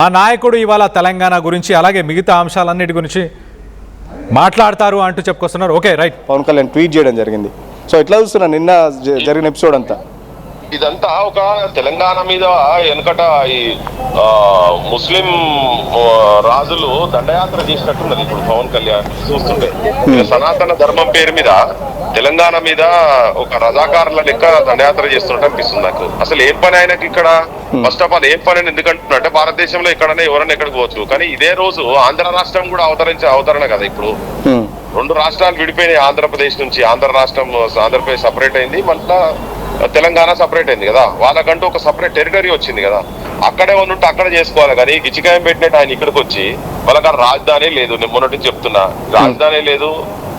ఆ నాయకుడు ఇవాళ తెలంగాణ గురించి అలాగే మిగతా అంశాలన్నిటి గురించి మాట్లాడతారు అంటూ చెప్పుకొస్తున్నారు. Okay right. Pawan Kalyan tweet చేయడం జరిగింది. సో ఎట్లా చూస్తున్నా నిన్న జరిగిన ఎపిసోడ్ అంతా ఇదంతా ఒక తెలంగాణ మీద వెనకట ఈ ముస్లిం రాజులు దండయాత్ర చేసినట్టున్నది ఇప్పుడు పవన్ కళ్యాణ్ చూస్తుంటే. సనాతన ధర్మం పేరు మీద తెలంగాణ మీద ఒక రజాకారుల లెక్క దండయాత్ర చేస్తున్నట్టు అనిపిస్తుంది నాకు. అసలు ఏం పని ఆయనకి ఇక్కడ? ఫస్ట్ ఆఫ్ ఆల్ ఏం పని అని ఎందుకంటున్నట్టే భారతదేశంలో ఎక్కడనే ఎవరైనా ఎక్కడికి పోవచ్చు, కానీ ఇదే రోజు ఆంధ్ర రాష్ట్రం కూడా అవతరణ కదా. ఇప్పుడు రెండు రాష్ట్రాలు విడిపోయినాయి ఆంధ్రప్రదేశ్ నుంచి. ఆంధ్రప్రదేశ్ సపరేట్ అయింది, మళ్ళా తెలంగాణ సపరేట్ అయింది కదా. వాళ్ళకంటూ ఒక సపరేట్ టెరిటరీ వచ్చింది కదా. అక్కడే ఉంటే అక్కడ చేసుకోవాలి, కానీ గిచ్చికాయం పెట్టినట్టు ఆయన ఇక్కడికి వచ్చి వాళ్ళకి రాజధాని లేదు. నేను మొన్నటి చెప్తున్నా, రాజధాని లేదు.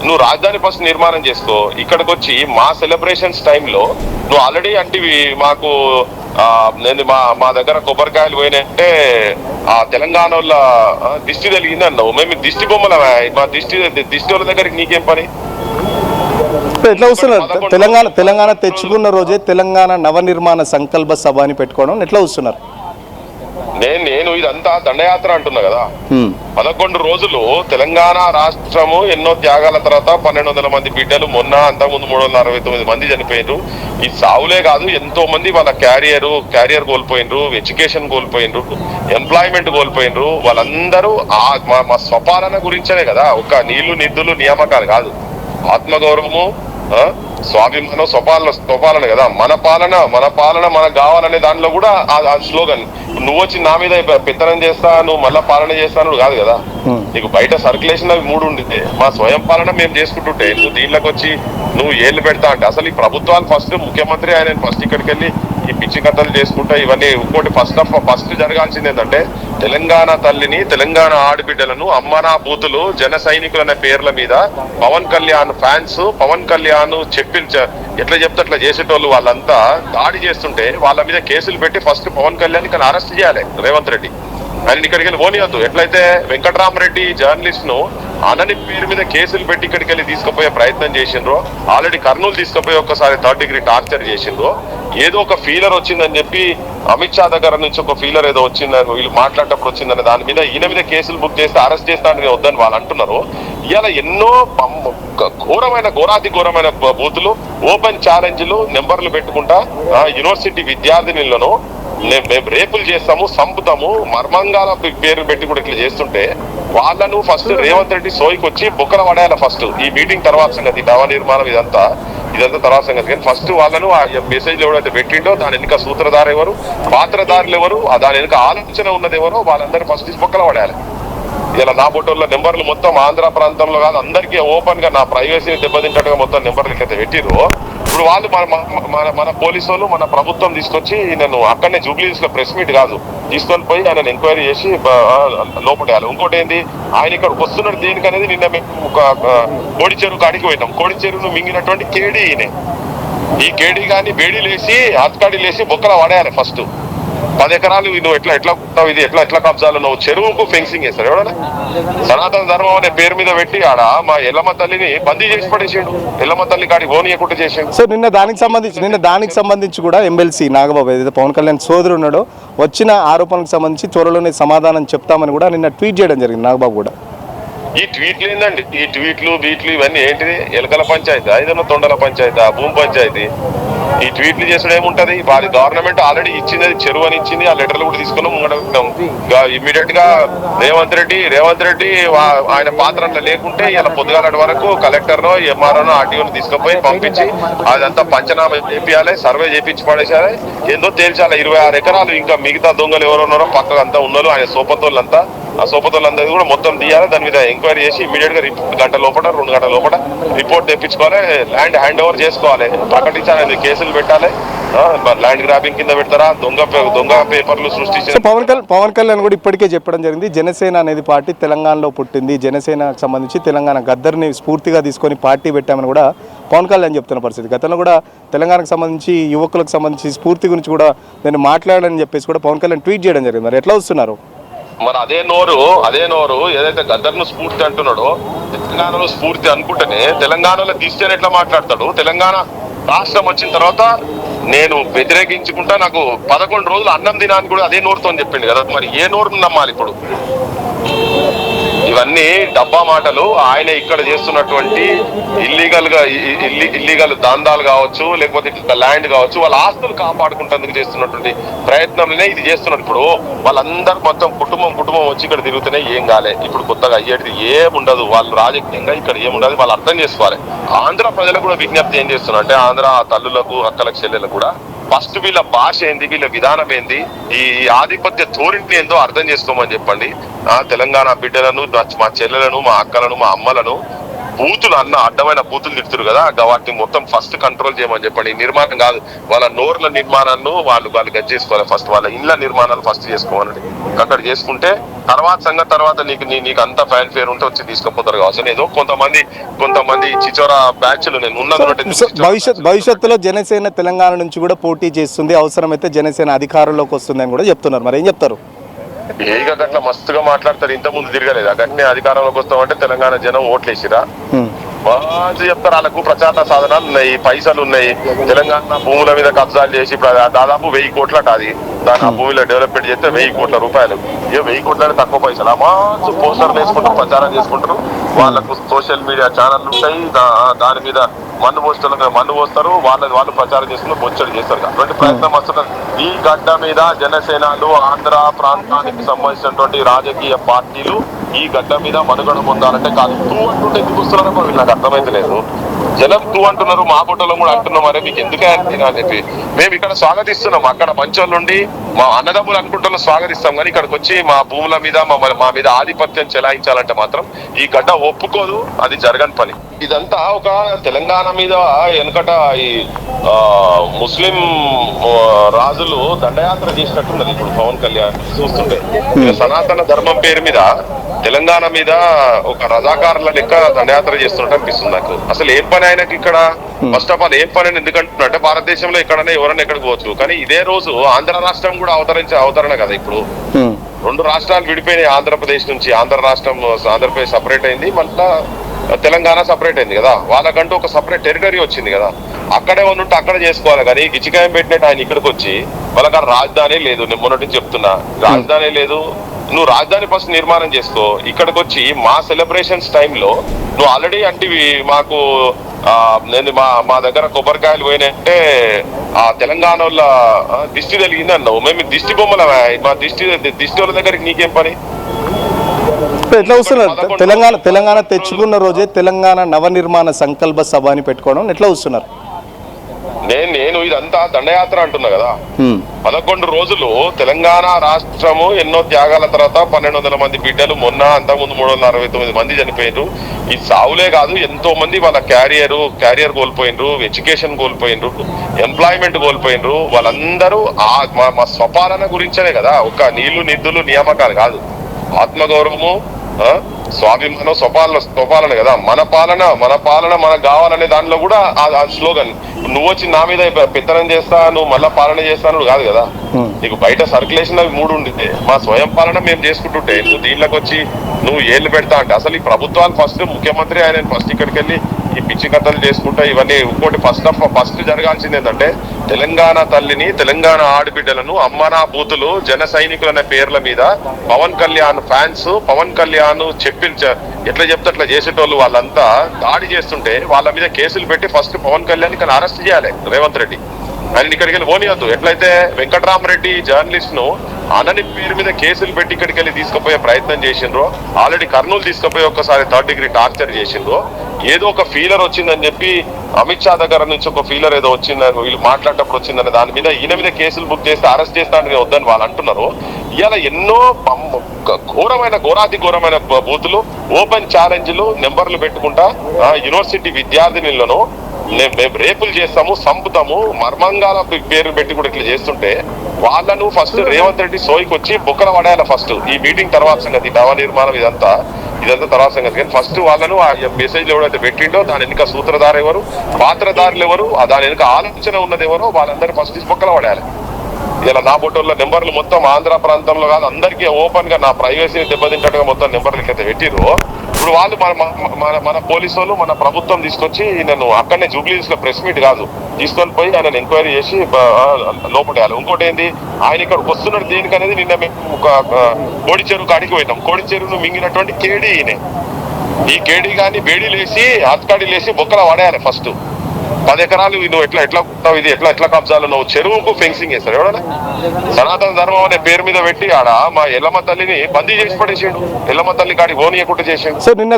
నువ్వు రాజధాని ఫస్ట్ నిర్మాణం చేసుకో. ఇక్కడికి వచ్చి మా సెలబ్రేషన్స్ టైంలో నువ్వు ఆల్రెడీ అంటివి మాకు నేను మా దగ్గర కొబ్బరికాయలు పోయినంటే ఆ తెలంగాణ వాళ్ళ దిష్టి తెలిగింది అన్నావు. మేము దిష్టి బొమ్మల మా దిష్టి వాళ్ళ దగ్గరికి నీకేం పని? ఎట్లా వస్తున్నారు? తెలంగాణ తెచ్చుకున్న రోజే తెలంగాణ నవనిర్మాణ సంకల్ప సభ అని పెట్టుకోవడం ఎట్లా వస్తున్నారు? నేను ఇదంతా దండయాత్ర అంటున్నా కదా. 11 రోజులు తెలంగాణ రాష్ట్రము ఎన్నో త్యాగాల తర్వాత 1200 మంది బిడ్డలు, మొన్న అంతకుముందు 369 మంది చనిపోయినరు. ఈ సావులే కాదు, ఎంతో మంది వాళ్ళ క్యారియర్ కోల్పోయినరు, ఎడ్యుకేషన్ కోల్పోయినరు, ఎంప్లాయ్మెంట్ కోల్పోయినరు. వాళ్ళందరూ మా స్వపాలన గురించనే కదా. ఒక నీళ్లు నిధులు నియామకాలు కాదు, ఆత్మగౌరవము, స్వాభిమానం, స్వపాలన కదా. మన పాలన మనకు కావాలనే దానిలో కూడా ఆ స్లోగన్. నువ్వు వచ్చి నా మీద పెత్తనం చేస్తా, నువ్వు మళ్ళా పాలన చేస్తాను కాదు కదా. నీకు బయట సర్క్యులేషన్ అవి 3 ఉండితే మా స్వయం పాలన మేము చేసుకుంటుంటే నువ్వు దీనిలోకి వచ్చి నువ్వు ఏళ్ళు పెడతా అంటే అసలు ఈ ప్రభుత్వాలు ఫస్ట్ ముఖ్యమంత్రి ఆయన ఫస్ట్ ఇక్కడికి వెళ్ళి ఈ పిచ్చి కథలు చేసుకుంటా ఇవన్నీ. ఇంకోటి ఫస్ట్ జరగాల్సింది ఏంటంటే తెలంగాణ తల్లిని, తెలంగాణ ఆడబిడ్డలను, అమ్మనా బూతులు, జన సైనికులు అనే పేర్ల మీద పవన్ కళ్యాణ్ ఫ్యాన్స్, పవన్ కళ్యాణ్ ఎట్లా చెప్తే అట్లా చేసేటోళ్ళు వాళ్ళంతా దాడి చేస్తుంటే వాళ్ళ మీద కేసులు పెట్టి ఫస్ట్ పవన్ కళ్యాణ్ ఇక్కడ అరెస్ట్ చేయాలి రేవంత్ రెడ్డి. ఆయన ఇక్కడికి వెళ్ళి పోనీయద్దు. ఎట్లయితే వెంకటరామరెడ్డి జర్నలిస్ట్ ను అనని పేరు మీద కేసులు పెట్టి ఇక్కడికి వెళ్ళి తీసుకుపోయే ప్రయత్నం చేసిండ్రో, ఆల్రెడీ కర్నూలు తీసుకుపోయి ఒక్కసారి 3rd degree టార్చర్ చేసిండ్రో, ఏదో ఒక ఫీలర్ వచ్చిందని చెప్పి అమిత్ షా దగ్గర నుంచి ఒక ఫీలర్ ఏదో వచ్చిందని వీళ్ళు మాట్లాడేటప్పుడు వచ్చిందని దాని మీద ఈయన మీద కేసులు బుక్ చేస్తే అరెస్ట్ చేస్తానని వద్దని వాళ్ళు అంటున్నారు. ఇవాళ ఎన్నో ఘోరమైన బూతులు, ఓపెన్ ఛాలెంజ్లు, నెంబర్లు పెట్టుకుంటా యూనివర్సిటీ విద్యార్థినులను మేము రేపులు చేస్తాము, సంపుతాము, మర్మంగాల పేరు పెట్టి కూడా ఇట్లా చేస్తుంటే వాళ్ళను ఫస్ట్ రేవంత్ రెడ్డి సోయికి వచ్చి బొక్కల పడేయాలి. ఫస్ట్ ఈ మీటింగ్ తర్వాత సంగతి, నవ నిర్మాణం ఇదంతా తర్వాత సంగతి. కానీ ఫస్ట్ వాళ్ళను ఆ మెసేజ్ ఎవరైతే పెట్టిండో దాని వెనుక సూత్రధారు ఎవరు, పాత్రధారులు ఎవరు, దాని వెనుక ఆలోచన ఉన్నది ఎవరో వాళ్ళందరూ ఫస్ట్ బొక్కల పడేయాలి. ఇలా నా ఫోటోల్లో నెంబర్లు మొత్తం ఆంధ్ర ప్రాంతంలో కాదు అందరికీ ఓపెన్ గా నా ప్రైవసీని దెబ్బతింటట్టుగా మొత్తం నెంబర్లు అయితే పెట్టిర్రు. ఇప్పుడు వాళ్ళు మన పోలీసు వాళ్ళు మన ప్రభుత్వం తీసుకొచ్చి నేను అక్కడనే జూబ్లీస్ లో ప్రెస్ మీట్ కాదు తీసుకొని పోయి ఆయన ఎంక్వైరీ చేసి లోపడేయాలి. ఇంకోటి ఏంది, ఆయన ఇక్కడికి వస్తున్నాడు దేనికి అనేది నిన్న మేము కోడి చెరువు కాడికి పోయినాం. కోడి చెరువును మింగినటువంటి కేడీ ఈయన. ఈ కేడీ కానీ బేడీలేసి హత్కాడీలేసి బొక్కల పడేయాలి. ఫస్ట్ 10 ఎకరాలు నువ్వు ఎట్లా ఇది ఎట్లా కబ్జాలు, నువ్వు చెరువుకు ఫెన్సింగ్ చేస్తారు ఎవడన్నా. సనాతన ధర్మం అనే పేరు మీద పెట్టి ఆడ మా ఎల్లమ్మ తల్లిని బందీ చేసి పడేసిండు. ఎల్లమ్మ తల్లి కాడికి ఓనియకుండా చేసిండు. సో నిన్న దానికి సంబంధించి కూడా ఎమ్మెల్సీ నాగబాబు ఏదైతే పవన్ కళ్యాణ్ సోదరు ఉన్నాడో వచ్చిన ఆరోపణలకు సంబంధించి త్వరలోనే సమాధానం చెప్తామని కూడా నిన్న ట్వీట్ చేయడం జరిగింది నాగబాబు కూడా. ఈ ట్వీట్లు ఏందండి? ఈ ట్వీట్లు బీట్లు ఇవన్నీ ఏంటిది? ఎలకల పంచాయతీ, ఏదైనా తొండల పంచాయతీ, భూమి పంచాయతీ. ఈ ట్వీట్లు చేసుడు ఏముంటది? వారి గవర్నమెంట్ ఆల్రెడీ ఇచ్చింది, అది చెరువు అని ఇచ్చింది. ఆ లెటర్లు కూడా తీసుకున్నాం. ఇమ్మీడియట్ గా రేవంత్ రెడ్డి ఆయన పాత్రలో లేకుంటే ఇలా పొద్దుగాల వరకు కలెక్టర్నో, ఎంఆర్ఓనో, ఆర్టీఓను తీసుకుపోయి పంపించి అదంతా పంచనామా చేపియాలి, సర్వే చేపించి పడేసాలి, ఏందో తేల్చాలి. 26 ఎకరాలు ఇంకా మిగతా దొంగలు ఎవరు ఉన్నారో పక్కకు అంతా ఉన్నారు ఆయన సోపతోళ్ళంతా. ఆ సోపతోళ్ళందరూ కూడా మొత్తం తీయాలి. దాని మీద ఎంక్వైరీ చేసి ఇమీడియట్ గా 2 గంటల లోపల రిపోర్ట్ తెప్పించుకోవాలి, ల్యాండ్ హ్యాండ్ ఓవర్ చేసుకోవాలి, ప్రకటించాలి, కేసులు పెట్టాలి. ల్యాండ్ గ్రాబింగ్ కింద పెడతారా, దొంగ పేపర్లు సృష్టించారు. పవన్ కళ్యాణ్ కూడా ఇప్పటికే చెప్పడం జరిగింది, జనసేన అనేది పార్టీ తెలంగాణలో పుట్టింది, జనసేనకు సంబంధించి తెలంగాణ గద్దర్ని స్ఫూర్తిగా తీసుకొని పార్టీ పెట్టామని కూడా పవన్ కళ్యాణ్ చెప్తున్న పరిస్థితి. గతంలో కూడా తెలంగాణకు సంబంధించి యువకులకు సంబంధించి స్ఫూర్తి గురించి కూడా నేను మాట్లాడాలని చెప్పేసి కూడా పవన్ కళ్యాణ్ ట్వీట్ చేయడం జరిగింది. మరి ఎట్లా వస్తున్నారు? మరి అదే నోరు ఏదైతే గద్దర్ను స్ఫూర్తి అంటున్నాడో తెలంగాణలో స్ఫూర్తి అనుకుంటేనే తెలంగాణలో తీస్తేనే ఎట్లా మాట్లాడతాడు? తెలంగాణ రాష్ట్రం వచ్చిన తర్వాత నేను వ్యతిరేకించుకుంటా, నాకు 11 రోజులు అన్నం తినాలని కూడా అదే నోరుతో చెప్పిండు కదా, మరి ఏ నోరును నమ్మాలి ఇప్పుడు? ఇవన్నీ డబ్బా మాటలు. ఆయన ఇక్కడ చేస్తున్నటువంటి ఇల్లీగల్ దందాలు కావచ్చు, లేకపోతే ఇట్లా ల్యాండ్ కావచ్చు, వాళ్ళ ఆస్తులు కాపాడుకుంటేందుకు చేస్తున్నటువంటి ప్రయత్నంలోనే ఇది చేస్తున్నారు. ఇప్పుడు వాళ్ళందరూ మొత్తం కుటుంబం వచ్చి ఇక్కడ తిరుగుతూనే ఏం కాలే. ఇప్పుడు కొత్తగా అయ్యేది ఏముండదు. వాళ్ళు రాజకీయంగా ఇక్కడ ఏముండదు, వాళ్ళు అర్థం చేసుకోవాలి. ఆంధ్ర ప్రజలకు కూడా విజ్ఞప్తి ఏం చేస్తున్నారు అంటే, ఆంధ్ర తల్లులకు, అక్కలకు, చెల్లెలకు కూడా ఫస్ట్ వీళ్ళ భాష ఏంది, వీళ్ళ విధానం ఏంది, ఈ ఆధిపత్య ధోరణిని ఏందో అర్థం చేసుకోమని చెప్పండి. తెలంగాణ బిడ్డలను, మా చెల్లెలను, మా అక్కలను, మా అమ్మలను బూతులు అడ్డమైన బూతులు తిడుతురు కదా, వాటిని మొత్తం ఫస్ట్ కంట్రోల్ చేయమని చెప్పండి. నిర్మాణం కాదు, వాళ్ళ నోర్ల నిర్మాణాలను వాళ్ళు గది చేసుకోవాలి. ఫస్ట్ వాళ్ళ ఇండ్ల నిర్మాణాలు ఫస్ట్ చేసుకోవాలని అక్కడ చేసుకుంటే తర్వాత నీకు అంత ఫ్యాన్ ఫేర్ ఉంటే వచ్చి తీసుకుపోతారు కావచ్చు. ఏదో కొంతమంది చిచోరా బ్యాచ్లు నేను ఉన్నది. భవిష్యత్తులో జనసేన తెలంగాణ నుంచి కూడా పోటీ చేస్తుంది, అవసరమైతే జనసేన అధికారంలోకి వస్తుంది అని కూడా చెప్తున్నారు. మరి ఏం చెప్తారు? ఏగా గట్లా మస్తుగా మాట్లాడతారు. ఇంత ముందు తిరగలేదు, గట్నే అధికారంలోకి వస్తామంటే తెలంగాణ జనం ఓట్లేసిరా మంచి చెప్తారు. వాళ్ళకు ప్రచార సాధనాలు ఉన్నాయి, పైసలు ఉన్నాయి. తెలంగాణ భూముల మీద కబ్జాలు చేసి దాదాపు 1000 కోట్లట. అది దాని ఆ భూమిలో డెవలప్మెంట్ చేస్తే 1000 కోట్ల రూపాయలు. 1000 కోట్ల తక్కువ పైసలు. మంచి పోస్టర్లు వేసుకుంటారు, ప్రచారం చేసుకుంటారు. వాళ్ళకు సోషల్ మీడియా ఛానల్ ఉంటాయి, దాని మీద మన్ను పోస్తారు. వాళ్ళు ప్రచారం చేసుకుని బొచ్చడి చేస్తారు. అటువంటి ప్రయత్నం వస్తున్నారు. ఈ గడ్డ మీద జనసేనలు, ఆంధ్ర ప్రాంతానికి సంబంధించినటువంటి రాజకీయ పార్టీలు ఈ గడ్డ మీద మనుగడ పొందాలంటే కాదు. టూ అంటుంటే ఎందుకు వస్తున్నారో వీళ్ళకి అర్థమైతే లేదు. జనం టూ అంటున్నారు, మా ఫోటోలో కూడా అంటున్నాం. అరే మీకు ఎందుకే అని చెప్పి మేము ఇక్కడ స్వాగతిస్తున్నాం. అక్కడ మంచోళ్ళు ఉండి మా అన్నదమ్ములు అనుకుంటున్న స్వాగతిస్తాం. కానీ ఇక్కడికి వచ్చి మా భూముల మీద మా మీద ఆధిపత్యం చెలాయించాలంటే మాత్రం ఈ గడ్డ ఒప్పుకోదు. అది జరగని పని. ఇదంతా ఒక తెలంగాణ మీద వెనకట ఈ ముస్లిం రాజులు దండయాత్ర చేసినట్టున్నది. ఇప్పుడు పవన్ కళ్యాణ్ చూస్తుంటే సనాతన ధర్మం పేరు మీద తెలంగాణ మీద ఒక రజాకారుల లెక్క దండయాత్ర చేస్తున్నట్టు అనిపిస్తుంది నాకు. అసలు ఏం పని ఆయనకి ఇక్కడ? ఫస్ట్ ఆఫ్ ఆల్ ఏం పని అని ఎందుకంటున్నట్టే, భారతదేశంలో ఎక్కడైనా ఎవరైనా ఎక్కడికి పోవచ్చు. కానీ ఇదే రోజు ఆంధ్ర రాష్ట్రం కూడా అవతరణ కదా. ఇప్పుడు 2 రాష్ట్రాలు విడిపోయినాయి ఆంధ్రప్రదేశ్ నుంచి. ఆంధ్రప్రదేశ్ సపరేట్ అయింది, మళ్ళా తెలంగాణ సపరేట్ అయింది కదా. వాళ్ళకంటూ ఒక సపరేట్ టెరిటరీ వచ్చింది కదా. అక్కడే ఉంటే అక్కడ చేసుకోవాలి. కానీ గిచ్చికాయం పెట్టినట్టు ఆయన ఇక్కడికి వచ్చి వాళ్ళకి రాజధాని లేదు. నేను మొన్నటి నుంచి చెప్తున్నా, రాజధాని లేదు. నువ్వు రాజధాని ఫస్ట్ నిర్మాణం చేసుకో. ఇక్కడికి వచ్చి మా సెలబ్రేషన్స్ టైంలో నువ్వు ఆల్రెడీ అంటివి మాకు నేను మా దగ్గర కొబ్బరికాయలు పోయినంటే ఆ తెలంగాణ వాళ్ళ దిష్టి తెలిగింది అన్నావు. మేము దిష్టి బొమ్మల మా దిష్టి వాళ్ళ దగ్గరికి నీకేం పని? ఎట్లా వస్తున్నారు? తెలంగాణ తెచ్చుకున్న రోజే తెలంగాణ నవనిర్మాణ సంకల్ప సభ అని పెట్టుకోవడం ఎట్లా వస్తున్నారు? నేను ఇదంతా దండయాత్ర అంటున్నా కదా. 11 రోజులు తెలంగాణ రాష్ట్రము ఎన్నో త్యాగాల తర్వాత 1200 మంది బిడ్డలు, మొన్న అంతకుముందు 369 మంది చనిపోయినరు. ఈ సావులే కాదు, ఎంతో మంది వాళ్ళ క్యారియర్ కోల్పోయినరు, ఎడ్యుకేషన్ కోల్పోయినరు, ఎంప్లాయ్మెంట్ కోల్పోయినరు. వాళ్ళందరూ మా స్వపాలన గురించనే కదా. ఒక నీళ్లు, నిధులు, నియామకాలు కాదు. ఆత్మగౌరవము, స్వాభిమానం, స్వపాలన కదా. మన పాలన మనకు కావాలనే దానిలో కూడా ఆ స్లోగన్. నువ్వు వచ్చి నా మీద పెత్తనం చేస్తా, నువ్వు మళ్ళా పాలన చేస్తాను కాదు కదా. నీకు బయట సర్క్యులేషన్ అవి 3 ఉండితే మా స్వయం పాలన మేము చేసుకుంటుంటే నువ్వు దీనిలోకి వచ్చి నువ్వు ఏళ్ళు పెడతా అంటే అసలు ఈ ప్రభుత్వాలు ఫస్ట్ ముఖ్యమంత్రి ఆయన ఫస్ట్ ఇక్కడికి వెళ్ళి ఈ పిచ్చి కథలు చేసుకుంటా ఇవన్నీ ఇంకోటి ఫస్ట్ జరగాల్సింది ఏంటంటే తెలంగాణ తల్లిని, తెలంగాణ ఆడబిడ్డలను, అమ్మనా బూతులు, జన సైనికులు అనే పేర్ల మీద పవన్ కళ్యాణ్ ఫ్యాన్స్, పవన్ కళ్యాణ్ ఎట్లా చెప్తే అట్లా చేసేటోళ్ళు వాళ్ళంతా దాడి చేస్తుంటే వాళ్ళ మీద కేసులు పెట్టి ఫస్ట్ పవన్ కళ్యాణ్ ఇక్కడ అరెస్ట్ చేయాలి రేవంత్ రెడ్డి. ఆయన ఇక్కడికి వెళ్ళి పోనీయద్దు. ఎట్లయితే వెంకటరామరెడ్డి జర్నలిస్ట్ ను అనని పేరు మీద కేసులు పెట్టి ఇక్కడికి వెళ్ళి తీసుకుపోయే ప్రయత్నం చేసిండ్రో, ఆల్రెడీ కర్నూలు తీసుకుపోయి ఒక్కసారి 3rd degree టార్చర్ చేసిండ్రో, ఏదో ఒక ఫీలర్ వచ్చిందని చెప్పి అమిత్ షా దగ్గర నుంచి ఒక ఫీలర్ ఏదో వచ్చిందని వీళ్ళు మాట్లాడేటప్పుడు వచ్చిందని దాని మీద ఈయన మీద కేసులు బుక్ చేస్తే అరెస్ట్ చేస్తానని వద్దని వాళ్ళు అంటున్నారు. ఇవాళ ఎన్నో ఘోరాతి ఘోరమైన బూతులు, ఓపెన్ ఛాలెంజ్లు, నెంబర్లు పెట్టుకుంటా యూనివర్సిటీ విద్యార్థినులను మేము రేపులు చేస్తాము, సంపుతాము, మర్మంగాల పేరు పెట్టి కూడా ఇట్లా చేస్తుంటే వాళ్ళను ఫస్ట్ రేవంత్ రెడ్డి సోయికి వచ్చి బొక్కల పడేయాలి. ఫస్ట్ ఈ మీటింగ్ తర్వాత సంగతి, నవ నిర్మాణం ఇదంతా తర్వాత సంగతి. కానీ ఫస్ట్ వాళ్ళను ఆ మెసేజ్ ఎవరైతే పెట్టిండో దాని వెనుక సూత్రధారు ఎవరు, పాత్రధారులు ఎవరు, దాని వెనుక ఆలోచన ఉన్నది ఎవరో వాళ్ళందరూ ఫస్ట్ బొక్కల పడేయాలి. ఇలా నా ఫోటోల్లో నెంబర్లు మొత్తం ఆంధ్ర ప్రాంతంలో కాదు అందరికీ ఓపెన్ గా నా ప్రైవసీని దెబ్బతింటట్టుగా మొత్తం నెంబర్లు అయితే పెట్టిరు. ఇప్పుడు వాళ్ళు మన పోలీసు వాళ్ళు మన ప్రభుత్వం తీసుకొచ్చి నన్ను అక్కడనే జూబ్లీస్ లో ప్రెస్ మీట్ కాదు తీసుకొని పోయి ఆయన ఎంక్వైరీ చేసి లోపడేయాలి. ఇంకోటి ఏంది, ఆయన ఇక్కడ వస్తున్నాడు దేనికి అనేది నిన్న మేము కోడి చెరువు కాడికి పోయినాం. కోడి చెరువును మింగినటువంటి కేడీ ఈయనే. ఈ కేడీ కానీ బేడీలు వేసి హత్కాడీలు వేసి బొక్కల పడేయాలి. ఫస్ట్ 10 ఎకరాలు నువ్వు ఎట్లా ఇది ఎట్లా కబ్జాలు నువ్వు చెరువుకు ఫెన్సింగ్ వేస్తాడు ఎవడన్నా. సనాతన ధర్మం అనే పేరు మీద పెట్టి ఆడ మా ఎల్లమ్మ తల్లిని బందీ చేసి పడేసాడు. ఎల్లమ్మ తల్లి కాడికి ఓనియకుండా చేసాడు. సో నిన్న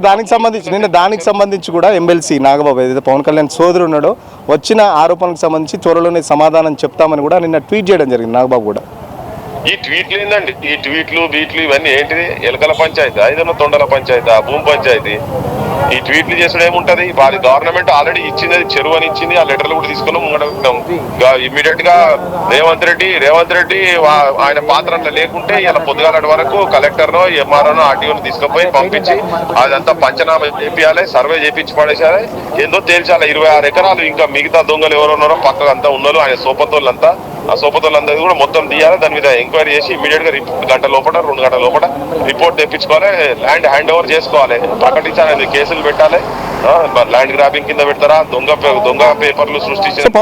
దానికి సంబంధించి కూడా ఎమ్మెల్సీ నాగబాబు ఏదైతే పవన్ కళ్యాణ్ సోదరు ఉన్నాడో వచ్చిన ఆరోపణలకు సంబంధించి త్వరలోనే సమాధానం చెప్తామని కూడా నిన్న ట్వీట్ చేయడం జరిగింది నాగబాబు కూడా. ఈ ట్వీట్లు ఏందండి, ఈ ట్వీట్లు ఇవన్నీ ఏంటిది? ఎలకల పంచాయతీ, ఏదైనా తొండల పంచాయతీ, భూమి పంచాయతీ. ఈ ట్వీట్లు చేసుడు ఏముంటది? వారి గవర్నమెంట్ ఆల్రెడీ ఇచ్చింది, చెరువు అని ఇచ్చింది. ఆ లెటర్లు కూడా తీసుకున్నాం. ఇమ్మీడియట్ గా రేవంత్ రెడ్డి ఆయన పాత్రలో లేకుంటే ఇలా పొద్దుగాల వరకు కలెక్టర్ నో ఎంఆర్ఓనో ఆర్టీఓను తీసుకుపోయి పంపించి అదంతా పంచనామా చేపియాలి, సర్వే చేపించి పడేసాలి, ఏందో తేల్చాలి. 26 ఎకరాలు ఇంకా మిగతా దొంగలు ఎవరు ఉన్నారో పక్కకు అంతా ఉన్నారు. ఆయన సోపతోళ్ళంతా ఆ సోపతోళ్ళందరూ కూడా మొత్తం తీయాలి. దాని మీద ఎంక్వైరీ చేసి ఇమీడియట్ గా 2 గంటల లోపల రిపోర్ట్ తెప్పించుకోవాలి. ల్యాండ్ హ్యాండ్ ఓవర్ చేసుకోవాలి, ప్రకటించాలి, కేసులు పెట్టాలి. ల్యాండ్ గ్రాబింగ్ కింద పెడతారా, దొంగ పేపర్లు సృష్టించారు.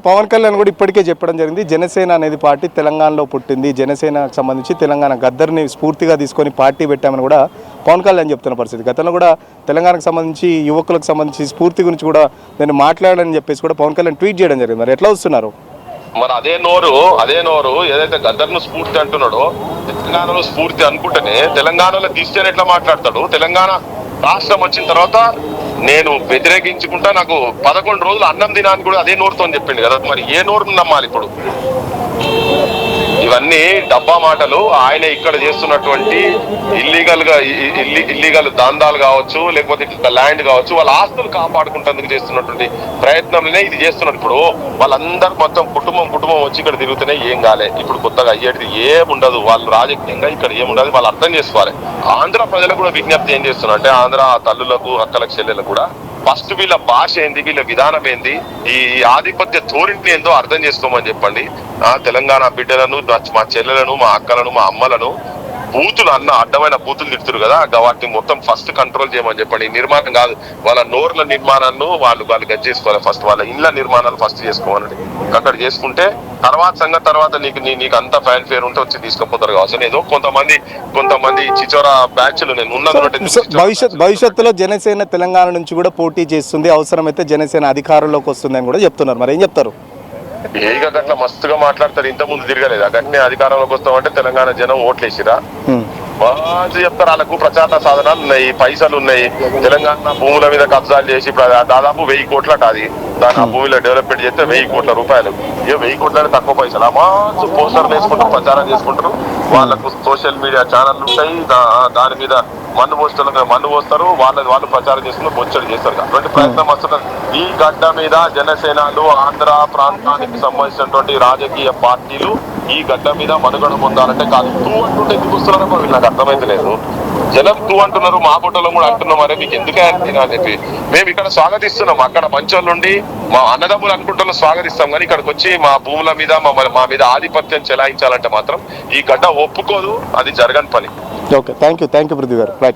పవన్ కళ్యాణ్ కూడా ఇప్పటికే చెప్పడం జరిగింది, జనసేన అనేది పార్టీ తెలంగాణలో పుట్టింది, జనసేనకు సంబంధించి తెలంగాణ గద్దర్ని స్ఫూర్తిగా తీసుకొని పార్టీ పెట్టామని కూడా పవన్ కళ్యాణ్ చెప్తున్న పరిస్థితి. గతంలో కూడా తెలంగాణకు సంబంధించి యువకులకు సంబంధించి స్ఫూర్తి గురించి కూడా నేను మాట్లాడాలని చెప్పేసి కూడా పవన్ కళ్యాణ్ ట్వీట్ చేయడం జరిగింది. మరి ఎట్లా వస్తున్నారు? మరి అదే నోరు ఏదైతే గద్దర్ను స్ఫూర్తి అంటున్నాడో తెలంగాణలో స్ఫూర్తి అనుకుంటేనే తెలంగాణలో తీస్తేనే ఎట్లా మాట్లాడతాడు? తెలంగాణ రాష్ట్రం వచ్చిన తర్వాత నేను వ్యతిరేకించుకుంటా, నాకు 11 రోజులు అన్నం తినాలని కూడా అదే నోరుతో అని చెప్పిండు కదా. మరి ఏ నోరును నమ్మాలి ఇప్పుడు? ఇవన్నీ డబ్బా మాటలు. ఆయన ఇక్కడ చేస్తున్నటువంటి ఇల్లీగల్ దందాలు కావచ్చు, లేకపోతే ల్యాండ్ కావచ్చు, వాళ్ళ ఆస్తులు కాపాడుకుంటేందుకు చేస్తున్నటువంటి ప్రయత్నంలోనే ఇది చేస్తున్నారు. ఇప్పుడు వాళ్ళందరూ మొత్తం కుటుంబం వచ్చి ఇక్కడ తిరుగుతూనే ఏం కాలే. ఇప్పుడు కొత్తగా అయ్యేది ఏముండదు. వాళ్ళు రాజకీయంగా ఇక్కడ ఏముండదు, వాళ్ళు అర్థం చేసుకోవాలి. ఆంధ్ర ప్రజలకు కూడా విజ్ఞప్తి ఏం చేస్తున్నారు అంటే, ఆంధ్ర తల్లులకు, అక్కలకు, చెల్లెలకు కూడా ఫస్ట్ వీళ్ళ భాష ఏంది, వీళ్ళ విధానం ఏంది, ఈ ఆధిపత్య ధోరణిని ఏందో అర్థం చేసుకోమని చెప్పండి. తెలంగాణ బిడ్డలను, మా చెల్లెలను, మా అక్కలను, మా అమ్మలను బూతులు అడ్డమైన బూతులు తిడుతురు కదా, వాటిని మొత్తం ఫస్ట్ కంట్రోల్ చేయమని చెప్పండి. నిర్మాణం కాదు, వాళ్ళ నోర్ల నిర్మాణాలను వాళ్ళు గది చేసుకోవాలి. ఫస్ట్ వాళ్ళ ఇండ్ల నిర్మాణాలు ఫస్ట్ చేసుకోవాలండి. అక్కడ చేసుకుంటే తర్వాత నీకు అంత ఫ్యాన్ ఫేర్ ఉంటే వచ్చి తీసుకుపోతారు కావచ్చు. ఏదో కొంతమంది చిచోరా బ్యాచ్లు నేను ఉన్నది. భవిష్యత్తులో జనసేన తెలంగాణ నుంచి కూడా పోటీ చేస్తుంది, అవసరమైతే జనసేన అధికారంలోకి వస్తుంది అని కూడా చెప్తున్నారు. మరి ఏం చెప్తారు? ఏగా గట్ల మస్తుగా మాట్లాడతారు. ఇంత ముందు తిరగలేదు. గట్నే అధికారంలోకి వస్తామంటే తెలంగాణ జనం ఓట్లేసిరా మంచి చెప్తారు. వాళ్ళకు ప్రచార సాధనాలు ఉన్నాయి, పైసలు ఉన్నాయి. తెలంగాణ భూముల మీద కబ్జాలు చేసి దాదాపు 1000 కోట్లట. అది దాని ఆ భూమిలో డెవలప్మెంట్ చేస్తే 1000 కోట్ల రూపాయలు. 1000 కోట్ల తక్కువ పైసలు. మంచి పోస్టర్లు వేసుకుంటారు, ప్రచారం చేసుకుంటారు. వాళ్ళకు సోషల్ మీడియా ఛానళ్ళు ఉంటాయి. దాని మీద మన్ను పోస్తారు. వాళ్ళు ప్రచారం చేసుకుని బొచ్చడి చేస్తారు. అటువంటి ప్రయత్నం వస్తున్నారు. ఈ గడ్డ మీద జనసేనలు, ఆంధ్ర ప్రాంతానికి సంబంధించినటువంటి రాజకీయ పార్టీలు ఈ గడ్డ మీద మనుగడ పొందాలంటే కాదు. టూ అంటుంటే ఎందుకు వస్తున్నారో వీళ్ళు నాకు అర్థమైతే లేదు. జనం టూ అంటున్నారు, మా ఫోటోలో కూడా అంటున్నాం. అరే మీకు ఎందుకే అని చెప్పి మేము ఇక్కడ స్వాగతిస్తున్నాం. అక్కడ మంచోళ్ళు ఉండి మా అన్నదమ్ములు అనుకుంటున్న స్వాగతిస్తాం. కానీ ఇక్కడికి వచ్చి మా భూముల మీద మా మీద ఆధిపత్యం చెలాయించాలంటే మాత్రం ఈ గడ్డ ఒప్పుకోదు. అది జరగని పని. ఓకే, థ్యాంక్ యూ పృథ్వీ గారు. రైట్.